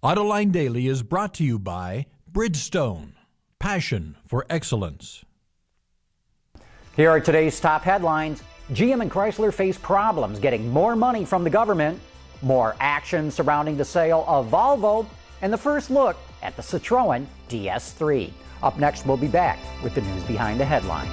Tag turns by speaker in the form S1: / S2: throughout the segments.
S1: Autoline Daily is brought to you by Bridgestone, passion for excellence.
S2: Here are today's top headlines. GM and Chrysler face problems getting more money from the government, more action surrounding the sale of Volvo, and the first look at the Citroen DS3. Up next, we'll be back with the news behind the headlines.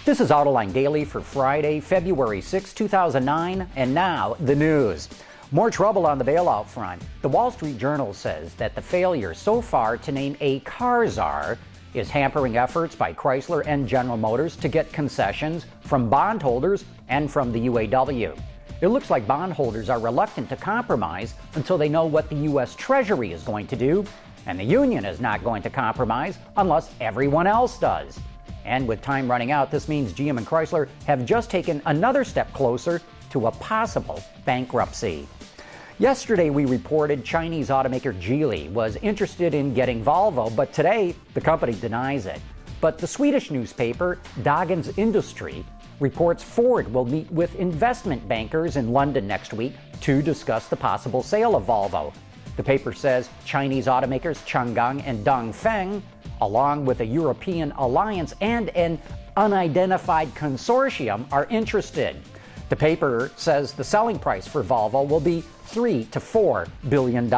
S2: This is Autoline Daily for Friday, February 6, 2009, and now the news. More trouble on the bailout front. The Wall Street Journal says that the failure so far to name a car czar is hampering efforts by Chrysler and General Motors to get concessions from bondholders and from the UAW. It looks like bondholders are reluctant to compromise until they know what the U.S. Treasury is going to do, and the union is not going to compromise unless everyone else does. And with time running out, this means GM and Chrysler have just taken another step closer to a possible bankruptcy. Yesterday, we reported Chinese automaker Geely was interested in getting Volvo, but today, the company denies it. But the Swedish newspaper Dagens Industri reports Ford will meet with investment bankers in London next week to discuss the possible sale of Volvo. The paper says Chinese automakers Changan and Dongfeng, along with a European alliance and an unidentified consortium, are interested. The paper says the selling price for Volvo will be $3 to $4 billion.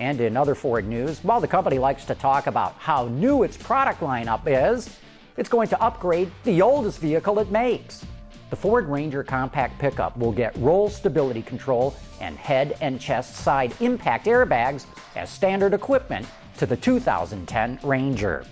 S2: And in other Ford news, while the company likes to talk about how new its product lineup is, it's going to upgrade the oldest vehicle it makes. The Ford Ranger compact pickup will get roll stability control and head and chest side impact airbags as standard equipment to the 2010 Ranger.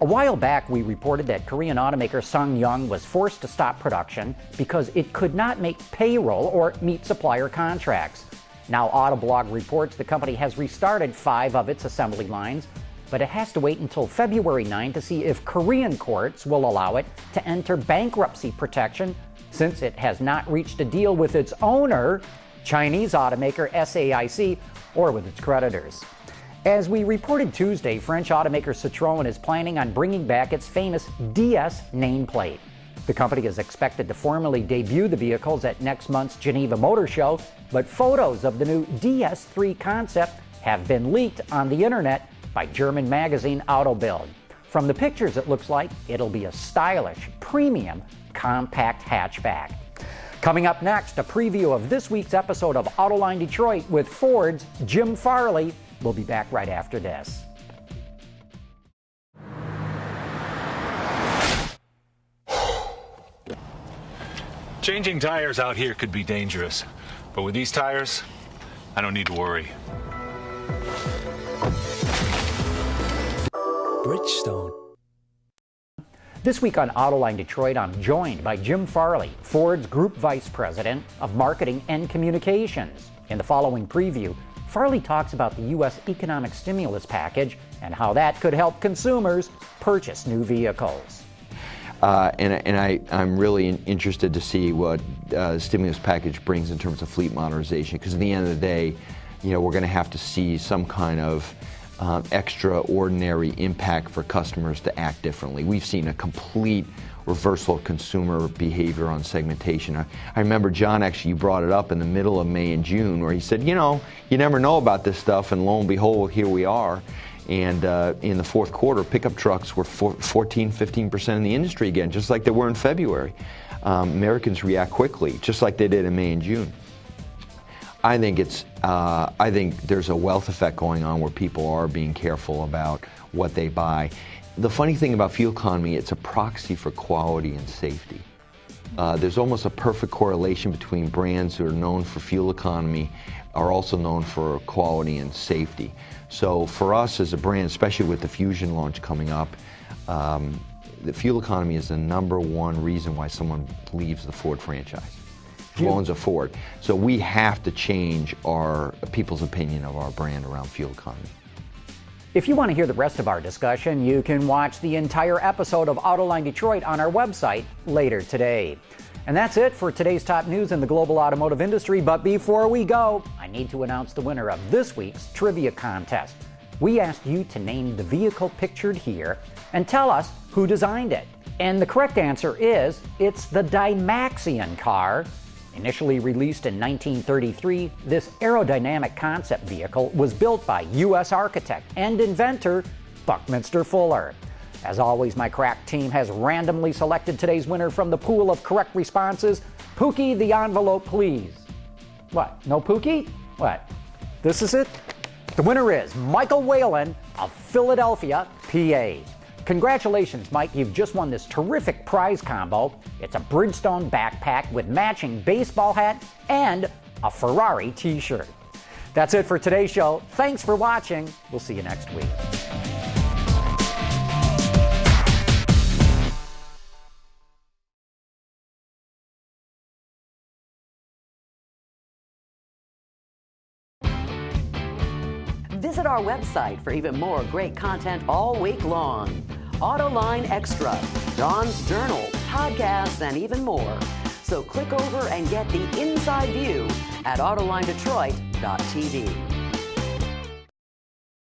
S2: A while back, we reported that Korean automaker Sungyueng was forced to stop production because it could not make payroll or meet supplier contracts. Now, Autoblog reports the company has restarted 5 of its assembly lines, but it has to wait until February 9 to see if Korean courts will allow it to enter bankruptcy protection since it has not reached a deal with its owner, Chinese automaker SAIC, or with its creditors. As we reported Tuesday, French automaker Citroen is planning on bringing back its famous DS nameplate. The company is expected to formally debut the vehicles at next month's Geneva Motor Show, but photos of the new DS3 Concept have been leaked on the internet by German magazine Autobild. From the pictures, it looks like it'll be a stylish, premium, compact hatchback. Coming up next, a preview of this week's episode of Autoline Detroit with Ford's Jim Farley. We'll be back right after this.
S3: Changing tires out here could be dangerous, but with these tires, I don't need to worry.
S4: Bridgestone.
S2: This week on Autoline Detroit, I'm joined by Jim Farley, Ford's Group Vice President of Marketing and Communications. In the following preview, Farley talks about the U.S. economic stimulus package and how that could help consumers purchase new vehicles.
S5: I'm really interested to see what the stimulus package brings in terms of fleet modernization, because at the end of the day, we're going to have to see some kind of extraordinary impact for customers to act differently. We've seen a complete reversal of consumer behavior on segmentation. I remember, John, actually, you brought it up in the middle of May and June, where he said, you never know about this stuff, and lo and behold, here we are. And in the fourth quarter, pickup trucks were 14-15% in the industry again, just like they were in February. Americans react quickly, just like they did in May and June. I think there's a wealth effect going on where people are being careful about what they buy. The funny thing about fuel economy, it's a proxy for quality and safety. There's almost a perfect correlation between brands who are known for fuel economy are also known for quality and safety. So for us as a brand, especially with the Fusion launch coming up, the fuel economy is the #1 reason why someone leaves the Ford franchise, who owns a Ford. So we have to change people's opinion of our brand around fuel economy.
S2: If you want to hear the rest of our discussion, you can watch the entire episode of Autoline Detroit on our website later today. And that's it for today's top news in the global automotive industry. But before we go, I need to announce the winner of this week's trivia contest. We asked you to name the vehicle pictured here and tell us who designed it. And the correct answer is, it's the Dymaxion car. Initially released in 1933, this aerodynamic concept vehicle was built by U.S. architect and inventor Buckminster Fuller. As always, my crack team has randomly selected today's winner from the pool of correct responses. Pookie, the envelope, please. What? No Pookie? What? This is it? The winner is Michael Whalen of Philadelphia, PA. Congratulations, Mike. You've just won this terrific prize combo. It's a Bridgestone backpack with matching baseball hat and a Ferrari t-shirt. That's it for today's show. Thanks for watching. We'll see you next week.
S4: Visit our website for even more great content all week long. Autoline Extra, Dawn's Journal, podcasts, and even more. So click over and get the inside view at AutolineDetroit.tv.